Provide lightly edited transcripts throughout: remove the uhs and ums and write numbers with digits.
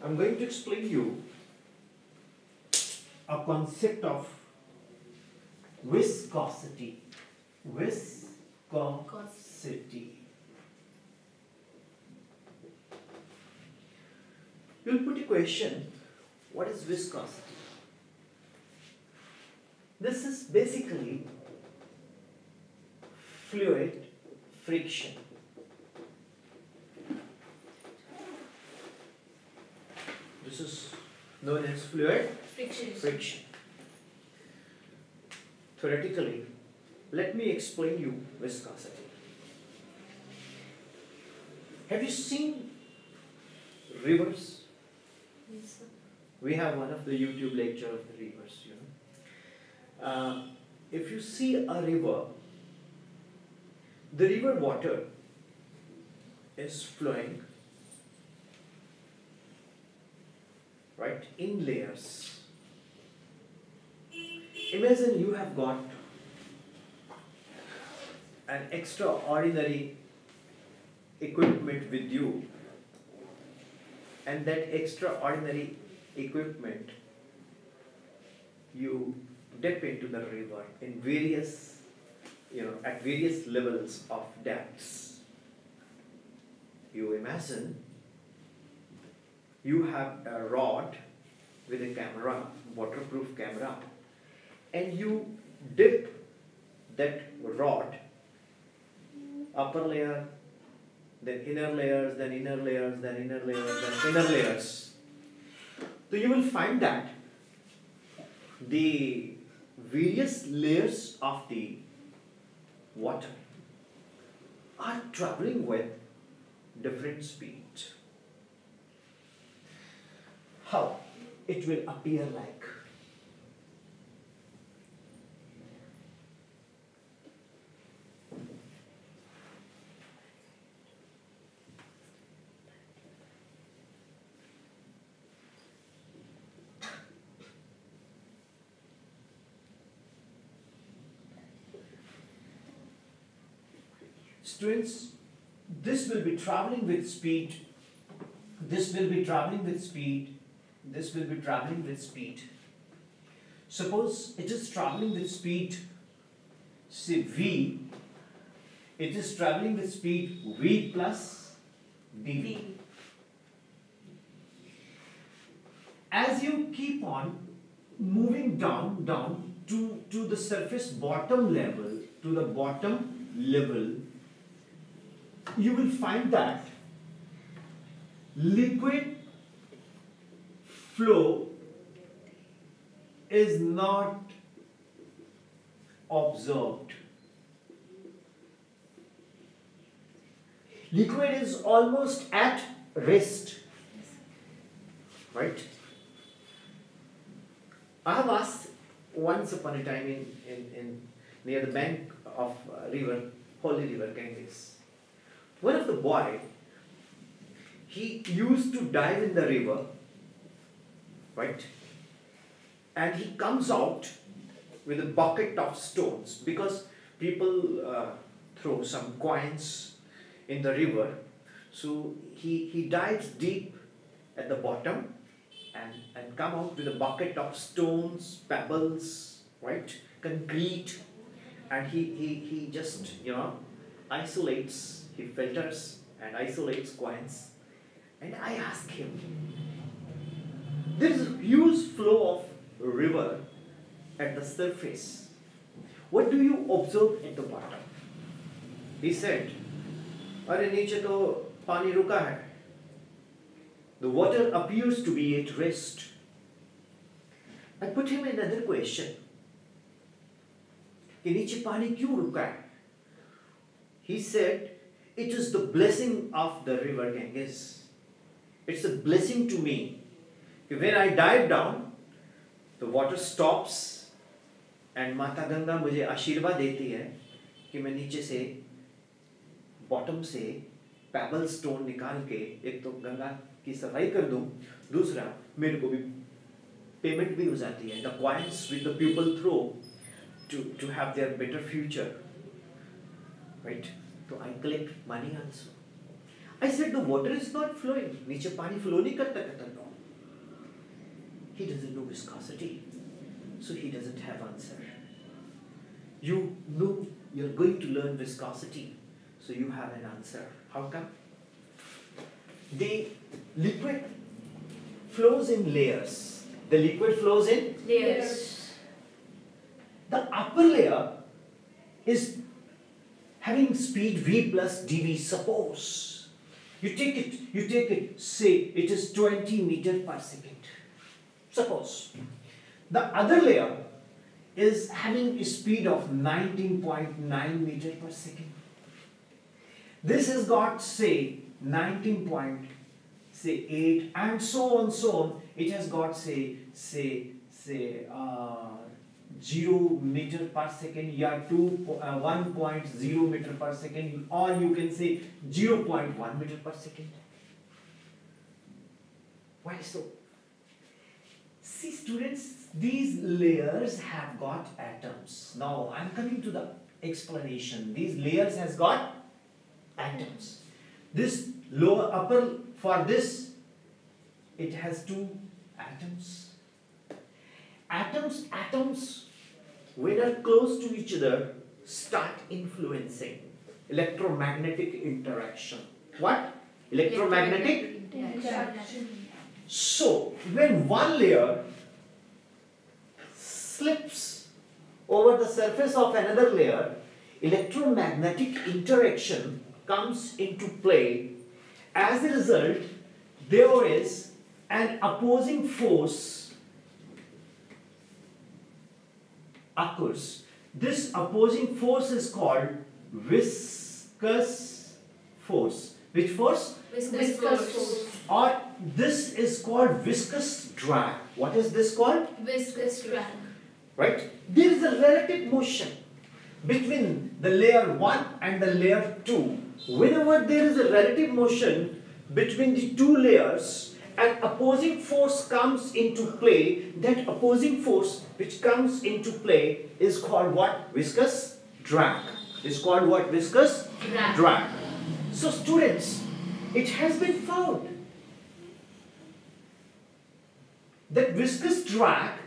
I'm going to explain you a concept of viscosity. Viscosity. You'll put a question, what is viscosity? This is basically fluid friction. This is known as fluid friction. Theoretically, let me explain you viscosity. Have you seen rivers? Yes, sir. We have one of the YouTube lecture of the rivers, you know. If you see a river, the river water is flowing, right, in layers. Imagine you have got an extraordinary equipment with you, and that extraordinary equipment you dip into the river in various, at various levels of depths. You imagine you have a rod with a camera, waterproof camera, and you dip that rod, upper layer, then inner layers, then inner layers, then inner layers, then inner layers. So you will find that the various layers of the water are traveling with different speed. How it will appear like? Students, this will be traveling with speed, this will be traveling with speed, this will be traveling with speed. Suppose it is traveling with speed, say V, it is traveling with speed V plus dV. As you keep on moving down to the surface bottom level, you will find that liquid flow is not observed. Liquid is almost at rest, right? I have asked once upon a time in near the bank of Holy River Ganges. One of the boy, he used to dive in the river, right? And he comes out with a bucket of stones because people throw some coins in the river. So he dives deep at the bottom and come out with a bucket of stones, pebbles, right? Concrete. And he just, isolates, he filters and isolates coins. And I ask him, there is a huge flow of river at the surface. What do you observe at the bottom? He said, "Arey niche to pani ruka hai." The water appears to be at rest. I put him another question. कि नीचे पानी क्यों रुका है? He said, it is the blessing of the river Ganges. It's a blessing to me. When I dive down, the water stops and माता गंगा मुझे आशीर्वाद देती है कि मैं नीचे से बॉटम से पेबल स्टोन निकाल के एक तो गंगा की सफाई कर दूं, दूसरा मेरे को भी पेमेंट भी हो जाती है. The coins which the people throw to have their better future, right? So I collect money also. I said the water is not flowing. नीचे पानी flow नहीं करता कहता no. He doesn't know viscosity, so he doesn't have answer. You know you're going to learn viscosity, so you have an answer. How come? The liquid flows in layers. The liquid flows in Layers. The upper layer is having speed v plus dv. Suppose you take it, say it is 20 meters per second. Suppose the other layer is having a speed of 19.9 meters per second. This has got, say, 19.8 and so on. It has got, say 0 meter per second, yeah, 1.0 meter per second, or you can say 0.1 meter per second. Why so? See, students, these layers have got atoms. Now I am coming to the explanation. These layers has got atoms. This upper, for this, it has 2 atoms. Atoms, when are close to each other, start influencing electromagnetic interaction. What? Electromagnetic interaction. So, when one layer slips over the surface of another layer, electromagnetic interaction comes into play. As a result, there is an opposing force occurs. This opposing force is called viscous force. Which force? Viscous force. Or this is called viscous drag. What is this called? Viscous drag. Right? There is a relative motion between the layer 1 and the layer 2. Whenever there is a relative motion between the 2 layers, an opposing force comes into play. That opposing force which comes into play is called what? Viscous drag. Is called what? Viscous drag. So students, it has been found that viscous drag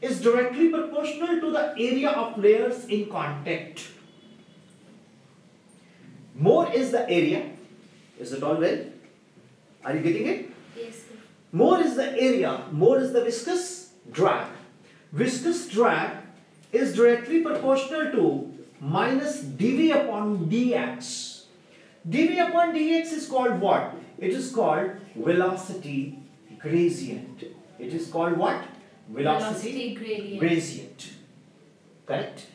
is directly proportional to the area of layers in contact. More is the area. Is it all well? Are you getting it? Yes, sir. More is the area, more is the viscous drag. Viscous drag is directly proportional to minus dv upon dx. dv upon dx is called what? It is called velocity gradient. It is called what? Velocity gradient. Correct?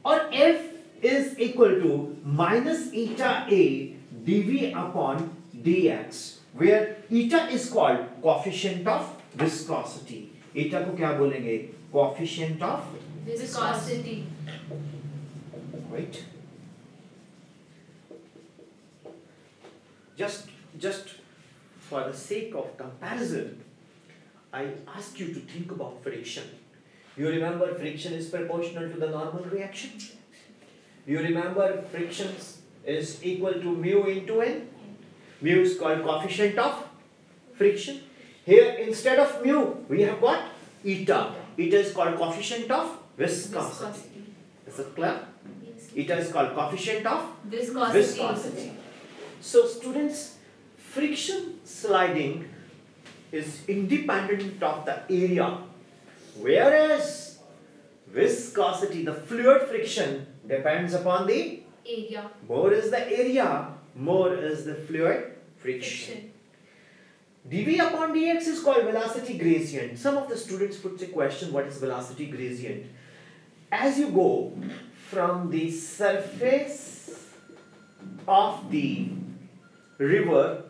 Or F is equal to minus eta A dv upon dx, where eta is called coefficient of viscosity. Eta को क्या बोलेंगे? Coefficient of Viscosity. Right? Just for the sake of comparison, I ask you to think about friction. You remember friction is proportional to the normal reaction? You remember friction is equal to mu into N? Mu is called coefficient of friction. Here instead of mu, we have got eta. Eta is called coefficient of viscosity. Is it clear? Yes. Eta is called coefficient of Viscosity. So students, friction sliding is independent of the area, whereas viscosity, the fluid friction, depends upon the Area. more is the area, more is the fluid friction. dv upon dx is called velocity gradient. Some of the students put a question, what is velocity gradient? As you go from the surface of the river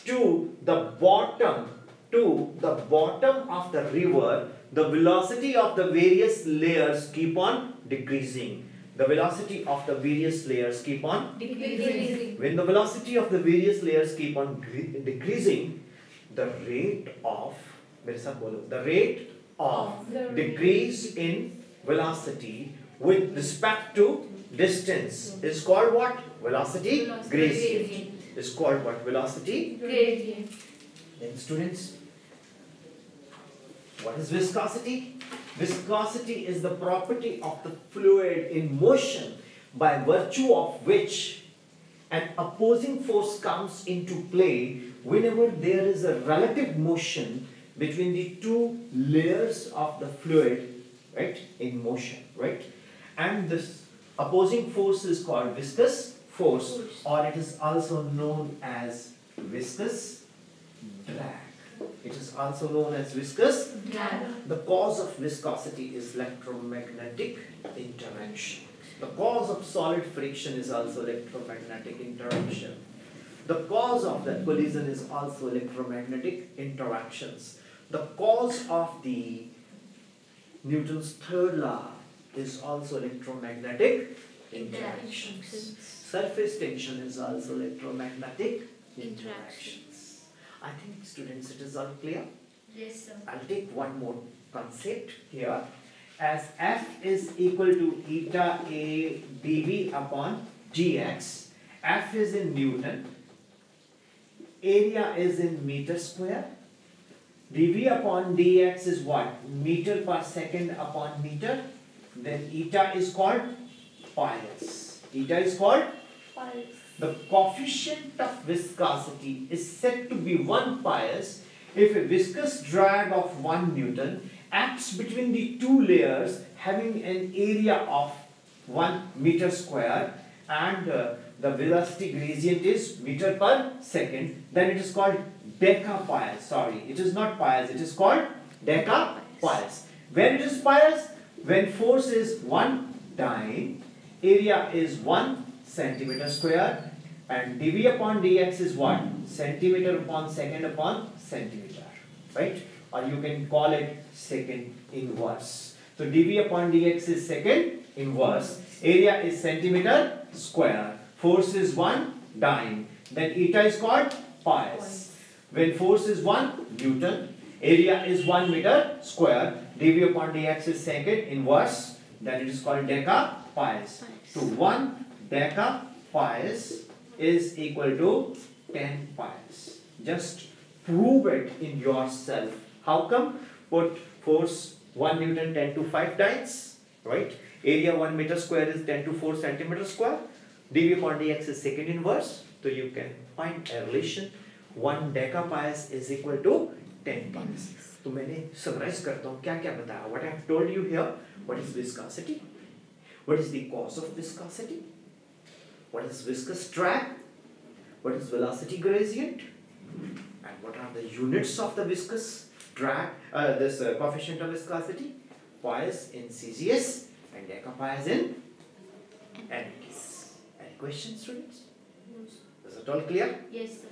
to the bottom of the river, the velocity of the various layers keep on decreasing. The velocity of the various layers keep on Decreasing. When the velocity of the various layers keep on decreasing, the rate of decrease in velocity with respect to distance is called what? Velocity gradient. Is called what? Velocity Gradient. Then students, What is viscosity? Viscosity is the property of the fluid in motion by virtue of which an opposing force comes into play whenever there is a relative motion between the two layers of the fluid, right, in motion, right? And this opposing force is called viscous force, or it is also known as viscous drag. It is also known as viscous Drag. The cause of viscosity is electromagnetic interaction. The cause of solid friction is also electromagnetic interaction. The cause of that collision is also electromagnetic interactions. The cause of the Newton's third law is also electromagnetic interactions. Surface tension is also electromagnetic interactions. I think, students, it is all clear. Yes, sir. I'll take one more concept here. As F is equal to eta A dV upon dx, F is in Newton, area is in meter square, dV upon dx is what? Meter per second upon meter. Then eta is called pies. Eta is called Pies. the coefficient of viscosity is said to be 1 pies if a viscous drag of 1 Newton acts between the two layers having an area of 1 meter square and the velocity gradient is meter per second, then it is called decapies. Sorry, it is not pies, it is called decapies. When it is pies, when force is 1 dyne, area is 1 centimeter square, and dV upon dx is what? Centimeter upon second upon centimeter, right? Or you can call it second inverse. So dV upon dx is second inverse, area is centimeter square, force is 1 dyne, then eta is called pies. When force is 1 Newton, area is 1 meter square, dV upon dx is second inverse, then it is called decapies. So 1 decapies is equal to 10 pies. Just prove it in yourself. How come? Put force 1 Newton 10 to 5 times, right? Area 1 meter square is 10 to 4 centimeter square. dV upon dx is second inverse. So you can find a relation. 1 decapies is equal to 10 pies. तो मैंने summarize करता हूँ क्या क्या बताया. What I have told you here. What is viscosity? What is the cause of viscosity? What is viscous drag? What is velocity gradient? And what are the units of the viscous drag? This coefficient of viscosity? Pies in CGS and decapies in NKS. Any questions, students? No, sir. Is it all clear? Yes, sir.